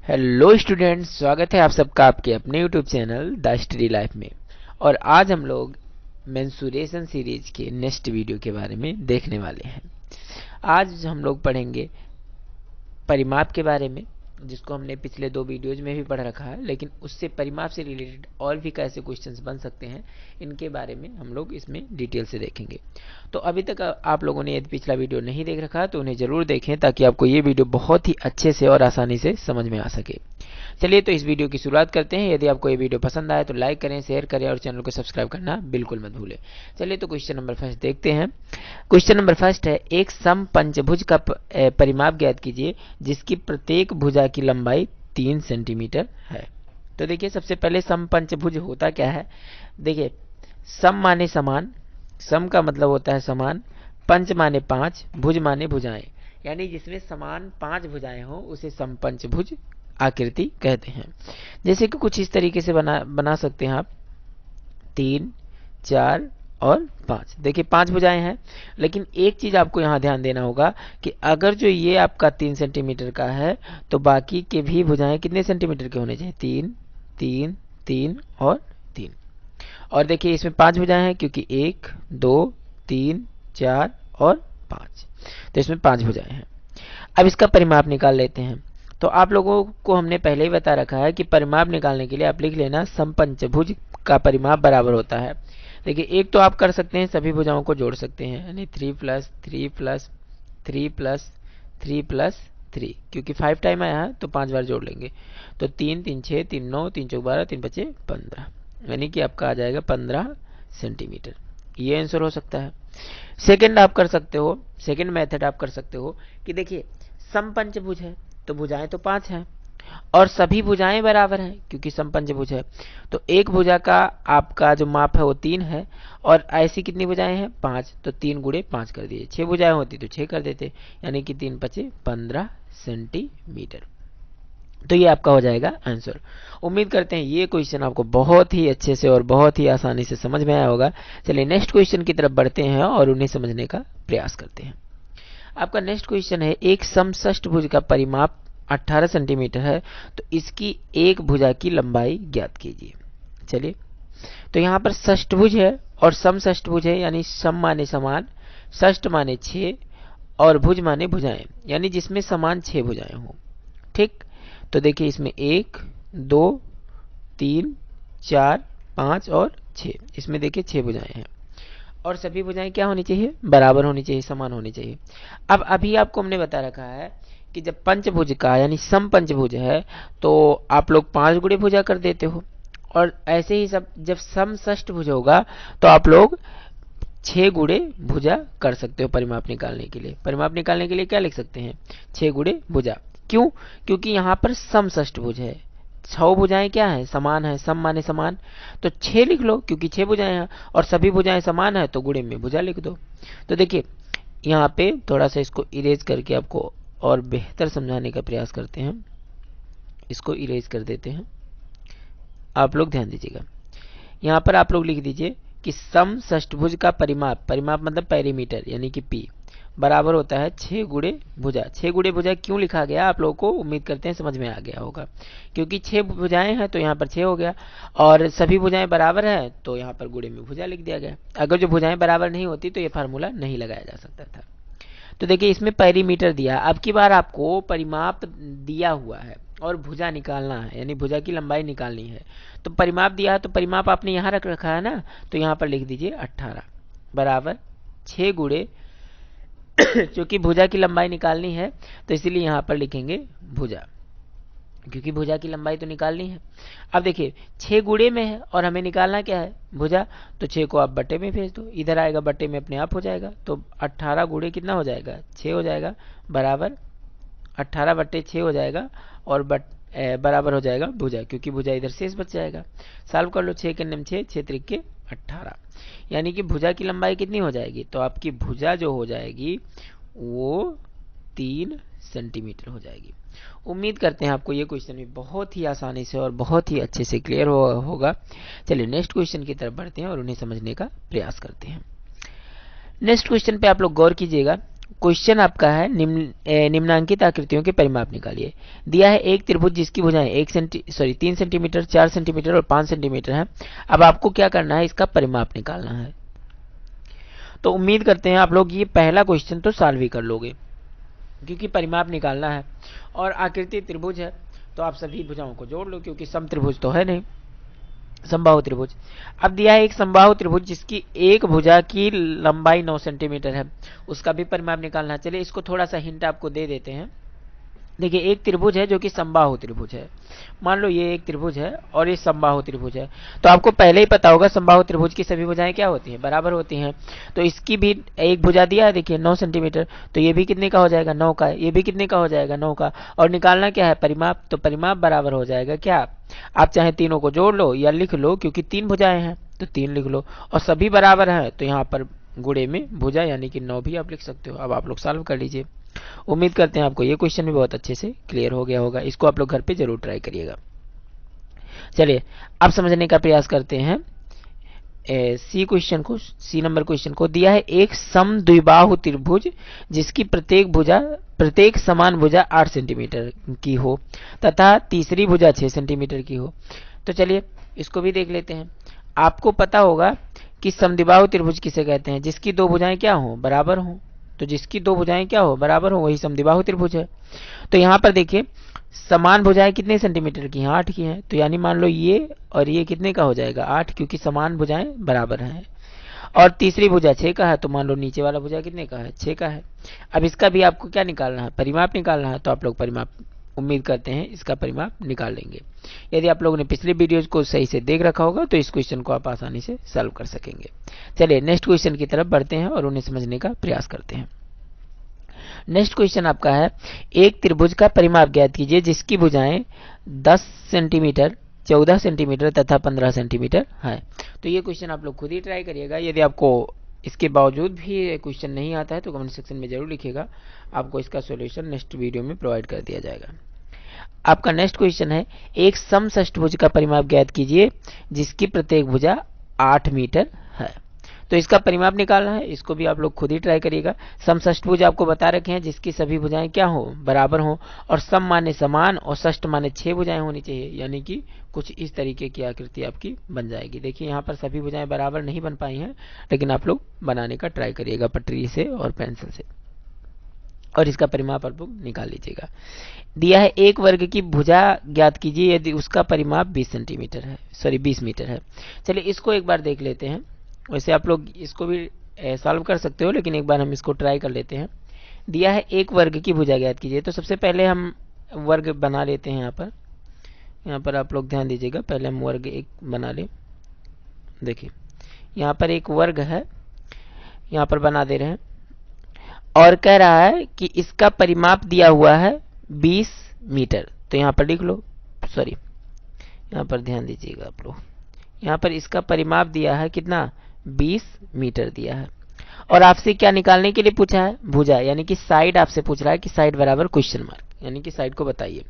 Hello students, स्वागत है आप सबका आपके अपने YouTube channel the study life में। और आज हम लोग मेंसुरेशन सीरीज के नेक्स्ट वीडियो के बारे में देखने वाले हैं। आज हम लोग पढ़ेंगे परिमाप के बारे में, जिसको हमने पिछले 2 वीडियोज में भी पढ़ रखा है, लेकिन उससे परिमाप से रिलेटेड और भी कैसे क्वेश्चंस बन सकते हैं इनके बारे में हम लोग इसमें डिटेल से देखेंगे। तो अभी तक आप लोगों ने यदि पिछला वीडियो नहीं देख रखा तो उन्हें जरूर देखें, ताकि आपको ये वीडियो बहुत ही अच्छे से और आसानी से समझ में आ सके। चलिए तो इस वीडियो की शुरुआत करते हैं। यदि आपको ये वीडियो पसंद आए तो लाइक करें, शेयर करें और चैनल को सब्सक्राइब करना बिल्कुल मत भूलें। चलिए तो क्वेश्चन नंबर फर्स्ट देखते हैं। क्वेश्चन नंबर फर्स्ट है, एक समपंचभुज का परिमाप ज्ञात कीजिए जिसकी प्रत्येक भुजा की लंबाई 3 सेंटीमीटर है। तो देखिए, सबसे पहले समपंचभुज होता क्या है। देखिए, सम माने समान, सम का मतलब होता है समान, पंच माने 5, भुज माने भुजाएं, यानी जिसमें समान 5 भुजाएं हो उसे समपंचभुज आकृति कहते हैं। जैसे कि कुछ इस तरीके से बना सकते हैं आप, 3, 4 और 5। देखिए 5 भुजाएं हैं, लेकिन एक चीज आपको यहां ध्यान देना होगा कि अगर जो ये आपका 3 सेंटीमीटर का है तो बाकी के भी भुजाएं कितने सेंटीमीटर के होने चाहिए, 3, 3, 3 और 3। और देखिए इसमें 5 भुजाएं हैं क्योंकि 1, 2, 3, 4 और 5, तो इसमें 5 भुजाएं हैं। अब इसका परिमाप निकाल लेते हैं। तो आप लोगों को हमने पहले ही बता रखा है कि परिमाप निकालने के लिए आप लिख लेना समपंचभुज का परिमाप बराबर होता है। देखिए, एक तो आप कर सकते हैं, सभी भुजाओं को जोड़ सकते हैं, यानी 3 प्लस 3 प्लस 3 प्लस 3 प्लस 3, क्योंकि 5 टाइम आया है तो 5 बार जोड़ लेंगे। तो 3 3 6 3 9 3 चौक 12 3 5 15, यानी कि आपका आ जाएगा 15 सेंटीमीटर। ये आंसर हो सकता है। सेकंड आप कर सकते हो, सेकंड मेथड आप कर सकते हो कि देखिए समपंचभुज है तो भुजाएं तो 5 हैं और सभी भुजाएं बराबर हैं क्योंकि समपंचभुज है। तो एक भुजा का आपका जो माप है वो 3 है और ऐसी कितनी भुजाएं हैं, 5, तो 3 गुणे 5 कर दिए। 6 भुजाएं होती तो 6 कर देते, यानी कि 3 5 15 सेंटीमीटर। तो ये आपका हो जाएगा आंसर। उम्मीद करते हैं ये क्वेश्चन आपको बहुत ही अच्छे से और बहुत ही आसानी से समझ में आया होगा। चलिए नेक्स्ट क्वेश्चन की तरफ बढ़ते हैं और उन्हें समझने का प्रयास करते हैं। आपका नेक्स्ट क्वेश्चन है, एक समषष्ठभुज का परिमाप 18 सेंटीमीटर है तो इसकी एक भुजा की लंबाई ज्ञात कीजिए। चलिए, तो यहां पर षष्ठभुज है और समषष्ठभुज है, यानी सम माने समान, षष्ठ माने 6 और भुज माने भुजाएं, यानी जिसमें समान 6 भुजाएं हो। ठीक, तो देखिए इसमें 1, 2, 3, 4, 5 और 6, इसमें देखिए 6 भुजाएं हैं और सभी भुजाएं क्या होनी चाहिए, बराबर होनी चाहिए, समान होनी चाहिए। अब अभी आपको हमने बता रखा है कि जब पंचभुज का यानी समपंचभुज है तो आप लोग 5 गुणे भुजा कर देते हो, और ऐसे ही सब जब समषष्ठभुज होगा तो आप लोग 6 गुणे भुजा कर सकते हो। परिमाप निकालने के लिए, परिमाप निकालने के लिए क्या लिख सकते हैं, 6 गुणे भुजा। क्यों, क्योंकि यहां पर समषष्ठभुज है, 6 भुजाएं क्या है, समान है, सम माने समान, तो 6 लिख लो क्योंकि 6 भुजाएं हैं और सभी भुजाएं समान है तो गुणे में भुजा लिख दो। तो देखिए यहाँ पे थोड़ा सा इसको इरेज करके आपको और बेहतर समझाने का प्रयास करते हैं। इसको इरेज कर देते हैं, आप लोग ध्यान दीजिएगा। यहाँ पर आप लोग लिख दीजिए कि समषष्ठभुज का परिमाप, परिमाप मतलब पेरीमीटर यानी कि पी, बराबर होता है 6 गुणे भुजा। 6 गुणे भुजा क्यों लिखा गया आप लोगों को उम्मीद करते हैं समझ में आ गया होगा, क्योंकि 6 भुजाएं हैं तो यहाँ पर 6 हो गया और सभी भुजाएं बराबर है तो यहाँ पर गुणे में भुजा लिख दिया गया। अगर जो भुजाएं बराबर नहीं होती तो ये फार्मूला नहीं लगाया जा सकता था। तो देखिए इसमें पेरीमीटर दिया, अब की बार आपको परिमाप दिया हुआ है और भुजा निकालना है, यानी भुजा की लंबाई निकालनी है। तो परिमाप दिया है तो परिमाप आपने यहाँ रख रखा है ना, तो यहाँ पर लिख दीजिए 18 बराबर 6 गुणे क्योंकि भुजा की लंबाई निकालनी है तो इसीलिए यहाँ पर लिखेंगे भुजा, क्योंकि भुजा की लंबाई तो निकालनी है। अब देखिए 6 गुणे में है और हमें निकालना क्या है, भुजा, तो 6 को आप बट्टे में भेज दो, इधर आएगा बट्टे में अपने आप हो जाएगा। तो 18 गुणे कितना हो जाएगा, 6 हो जाएगा, बराबर 18 बट्टे 6 हो जाएगा और बराबर हो जाएगा भुजा, क्योंकि भुजा इधर शेष बच जाएगा। सॉल्व कर लो, 6 के नियम 6, 6 त्रिके 18, यानी कि भुजा की लंबाई कितनी हो जाएगी, तो आपकी भुजा जो हो जाएगी वो 3 सेंटीमीटर हो जाएगी। उम्मीद करते हैं आपको ये क्वेश्चन भी बहुत ही आसानी से और बहुत ही अच्छे से क्लियर होगा। चलिए नेक्स्ट क्वेश्चन की तरफ बढ़ते हैं और उन्हें समझने का प्रयास करते हैं। नेक्स्ट क्वेश्चन पे आप लोग गौर कीजिएगा। क्वेश्चन आपका है निम्नांकित आकृतियों के परिमाप निकालिए। दिया है एक त्रिभुज जिसकी भुजाएं 3 सेंटीमीटर, 4 सेंटीमीटर और 5 सेंटीमीटर है। अब आपको क्या करना है, इसका परिमाप निकालना है। तो उम्मीद करते हैं आप लोग ये पहला क्वेश्चन तो सॉल्व ही कर लोगे, क्योंकि परिमाप निकालना है और आकृति त्रिभुज है तो आप सभी भुजाओं को जोड़ लो, क्योंकि सम त्रिभुज तो है नहीं, समबाहु त्रिभुज। अब दिया है एक समबाहु त्रिभुज जिसकी एक भुजा की लंबाई 9 सेंटीमीटर है, उसका भी परिमाप निकालना है। चलिए इसको थोड़ा सा हिंट आपको दे देते हैं। देखिए एक त्रिभुज है जो कि समबाहु त्रिभुज है, मान लो ये एक त्रिभुज है और ये समबाहु त्रिभुज है, तो आपको पहले ही पता होगा समबाहु त्रिभुज की सभी भुजाएं क्या होती हैं, बराबर होती हैं। तो इसकी भी एक भुजा दिया है, देखिए 9 सेंटीमीटर, तो ये भी कितने का हो जाएगा, 9 का। ये भी कितने का हो जाएगा, 9 का। और निकालना क्या है, परिमाप। तो परिमाप बराबर हो जाएगा क्या, आप चाहे तीनों को जोड़ लो या लिख लो, क्योंकि 3 भुजाएं हैं तो 3 लिख लो, और सभी बराबर हैं तो यहाँ पर गुणे में भुजा यानी कि 9 भी आप लिख सकते हो। अब आप लोग सॉल्व कर लीजिए। उम्मीद करते हैं आपको ये क्वेश्चन भी बहुत अच्छे से क्लियर हो गया होगा। इसको आप लोग घर पे जरूर ट्राई करिएगा। चलिए अब समझने का प्रयास करते हैं सी नंबर क्वेश्चन को। दिया है एक समद्विबाहु त्रिभुज जिसकी प्रत्येक समान भुजा 8 सेंटीमीटर की हो तथा तीसरी भुजा 6 सेंटीमीटर की हो। तो चलिए इसको भी देख लेते हैं। आपको पता होगा कि समद्विबाहु त्रिभुज किसे कहते हैं, जिसकी दो भुजाएं क्या हो, बराबर हो। तो जिसकी दो भुजाएं क्या हो, बराबर हो, वही समद्विबाहु त्रिभुज है। तो यहाँ पर देखिए समान भुजाएं कितने सेंटीमीटर की हैं, 8 की हैं। तो यानी मान लो ये और ये कितने का हो जाएगा, 8, क्योंकि समान भुजाएं बराबर हैं। और तीसरी भुजा 6 का है, तो मान लो नीचे वाला भुजा कितने का है, 6 का है। अब इसका भी आपको क्या निकालना है, परिमाप निकालना है। तो आप लोग परिमाप, उम्मीद करते हैं इसका परिमाप निकाल लेंगे। यदि आप लोगों ने पिछले वीडियोज को सही से देख रखा होगा तो इस क्वेश्चन को आप आसानी से सॉल्व कर सकेंगे। चलिए नेक्स्ट क्वेश्चन की तरफ बढ़ते हैं और उन्हें समझने का प्रयास करते हैं। नेक्स्ट क्वेश्चन आपका है एक त्रिभुज का परिमाप ज्ञात कीजिए जिसकी भुजाएं 10 सेंटीमीटर, 14 सेंटीमीटर तथा 15 सेंटीमीटर है। तो ये क्वेश्चन आप लोग खुद ही ट्राई करिएगा। यदि आपको इसके बावजूद भी क्वेश्चन नहीं आता है तो कमेंट सेक्शन में जरूर लिखिएगा, आपको इसका सॉल्यूशन नेक्स्ट वीडियो में प्रोवाइड कर दिया जाएगा। आपका नेक्स्ट क्वेश्चन है एक समषष्ठभुज का परिमाप ज्ञात कीजिए जिसकी प्रत्येक भुजा 8 मीटर है। तो इसका परिमाप निकालना है, इसको भी आप लोग खुद ही ट्राई करिएगा। समषष्ठभुज आपको बता रखे हैं जिसकी सभी भुजाएं क्या हो, बराबर हो, और सम माने समान और षष्ठ माने 6 भुजाएं होनी चाहिए, यानी कि कुछ इस तरीके की आकृति आपकी बन जाएगी। देखिए यहाँ पर सभी भुजाएं बराबर नहीं बन पाई हैं, लेकिन आप लोग बनाने का ट्राई करिएगा पटरी से और पेंसिल से, और इसका परिमाप आप लोग निकाल लीजिएगा। दिया है एक वर्ग की भुजा ज्ञात कीजिए यदि उसका परिमाप 20 सेंटीमीटर है, सॉरी 20 मीटर है। चलिए इसको एक बार देख लेते हैं। वैसे आप लोग इसको भी सॉल्व कर सकते हो, लेकिन एक बार हम इसको ट्राई कर लेते हैं। दिया है एक वर्ग की भुजा ज्ञात कीजिए। तो सबसे पहले हम वर्ग बना लेते हैं। यहाँ पर आप लोग ध्यान दीजिएगा, पहले हम वर्ग एक बना लें। देखिए यहाँ पर एक वर्ग है, यहाँ पर बना दे रहे हैं, और कह रहा है कि इसका परिमाप दिया हुआ है 20 मीटर। तो यहाँ पर लिख लो, सॉरी यहाँ पर ध्यान दीजिएगा आप लोग, यहाँ पर इसका परिमाप दिया है कितना, 20 मीटर दिया है। और आपसे क्या निकालने के लिए पूछा है, भुजा, यानी कि साइड आपसे पूछ रहा है कि साइड बराबर क्वेश्चन मार्क, यानी कि साइड को बताइए।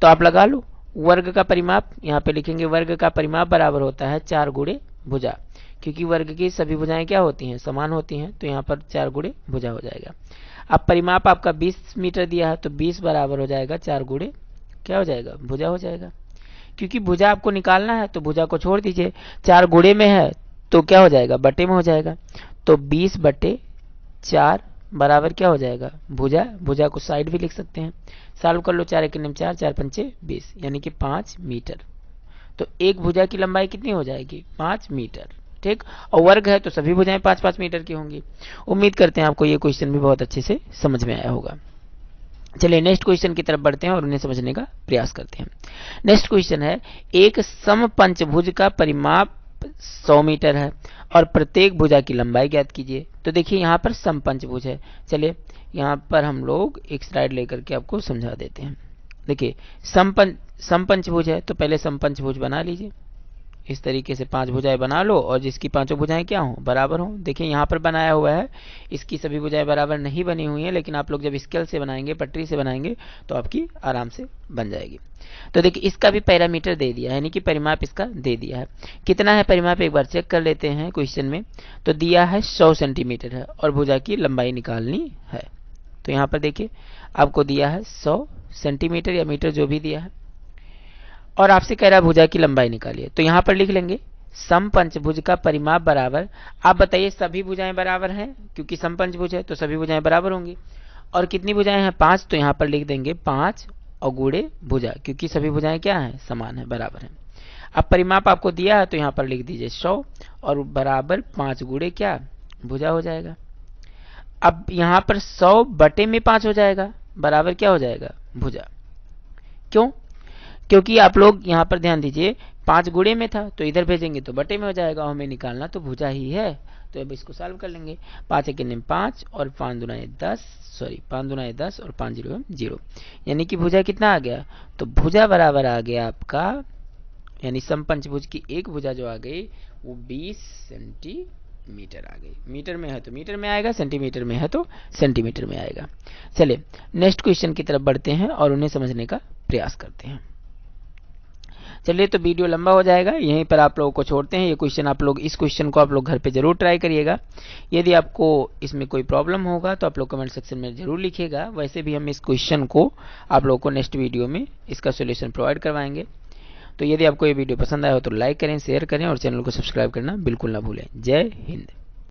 तो आप लगा लो वर्ग का परिमाप, यहाँ पे लिखेंगे वर्ग का परिमाप बराबर होता है 4 गुणे भुजा, क्योंकि वर्ग की सभी भुजाएं क्या होती हैं, समान होती हैं। तो यहाँ पर 4 गुणे भुजा हो जाएगा। अब परिमाप आपका 20 मीटर दिया है, तो 20 बराबर हो जाएगा 4 गुणे क्या हो जाएगा, भुजा हो जाएगा। क्योंकि भुजा आपको निकालना है तो भुजा को छोड़ दीजिए, 4 गुणे में है तो क्या हो जाएगा, बटे में हो जाएगा। तो 20/4 बराबर क्या हो जाएगा, भुजा। भुजा को साइड भी लिख सकते हैं। सॉल्व कर लो, 4 एक 4, 4 पंचे 20, यानी कि 5 मीटर। तो एक भुजा की लंबाई कितनी हो जाएगी, 5 मीटर। ठीक, और वर्ग है तो सभी भुजाएं 5-5 मीटर की होंगी। उम्मीद करते हैं आपको ये क्वेश्चन भी बहुत अच्छे से समझ में आया होगा। चलिए नेक्स्ट क्वेश्चन की तरफ बढ़ते हैं और उन्हें समझने का प्रयास करते हैं। नेक्स्ट क्वेश्चन है एक समपंचभुज का परिमाप 100 मीटर है और प्रत्येक भुजा की लंबाई ज्ञात कीजिए। तो देखिए यहाँ पर समपंचभुज है। चलिए यहाँ पर हम लोग एक स्लाइड लेकर के आपको समझा देते हैं। देखिए समपंचभुज है तो पहले समपंचभुज बना लीजिए। इस तरीके से 5 भुजाएं बना लो और जिसकी पांचों भुजाएं क्या हो, बराबर हो। देखिए यहाँ पर बनाया हुआ है, इसकी सभी भुजाएं बराबर नहीं बनी हुई हैं, लेकिन आप लोग जब स्केल से बनाएंगे, पटरी से बनाएंगे, तो आपकी आराम से बन जाएगी। तो देखिए इसका भी पैरामीटर दे दिया है, यानी कि परिमाप इसका दे दिया है। कितना है परिमाप एक बार चेक कर लेते हैं क्वेश्चन में। तो दिया है 100 सेंटीमीटर है और भुजा की लंबाई निकालनी है। तो यहाँ पर देखिए आपको दिया है 100 सेंटीमीटर या मीटर जो भी दिया है, और आपसे कह रहा है भुजा की लंबाई निकालिए। तो यहाँ पर लिख लेंगे समपंचभुज का परिमाप बराबर, आप बताइए सभी भुजाएं बराबर हैं, क्योंकि समपंचभुज है तो सभी भुजाएं बराबर होंगी। और कितनी भुजाएं हैं, 5, तो यहाँ पर लिख देंगे 5 और गुणे भुजा, क्योंकि सभी भुजाएं क्या हैं, समान है, बराबर है। अब परिमाप आपको दिया है तो यहाँ पर लिख दीजिए 100 और बराबर 5 गुणे क्या, भुजा हो जाएगा। अब यहाँ पर 100 बटे में 5 हो जाएगा, बराबर क्या हो जाएगा, भुजा। क्यों, क्योंकि आप लोग यहाँ पर ध्यान दीजिए 5 गुणे में था तो इधर भेजेंगे तो बटे में हो जाएगा, और हमें निकालना तो भुजा ही है। तो अब इसको सॉल्व कर लेंगे। 5 एक 5 और 5 दुनाए 10 और 5 0 0, यानी कि भुजा कितना आ गया, तो भुजा बराबर आ गया आपका, यानी समपंचभुज की एक भुजा जो आ गई वो 20 सेंटीमीटर आ गई। मीटर में है तो मीटर में आएगा, सेंटीमीटर में है तो सेंटीमीटर में आएगा। चलिए नेक्स्ट क्वेश्चन की तरफ बढ़ते हैं और उन्हें समझने का प्रयास करते हैं। चलिए तो वीडियो लंबा हो जाएगा, यहीं पर आप लोगों को छोड़ते हैं। ये क्वेश्चन आप लोग, इस क्वेश्चन को आप लोग घर पे जरूर ट्राई करिएगा। यदि आपको इसमें कोई प्रॉब्लम होगा तो आप लोग कमेंट सेक्शन में जरूर लिखिएगा। वैसे भी हम इस क्वेश्चन को आप लोगों को नेक्स्ट वीडियो में इसका सोल्यूशन प्रोवाइड करवाएंगे। तो यदि आपको ये वीडियो पसंद आया हो तो लाइक करें, शेयर करें और चैनल को सब्सक्राइब करना बिल्कुल ना भूलें। जय हिंद।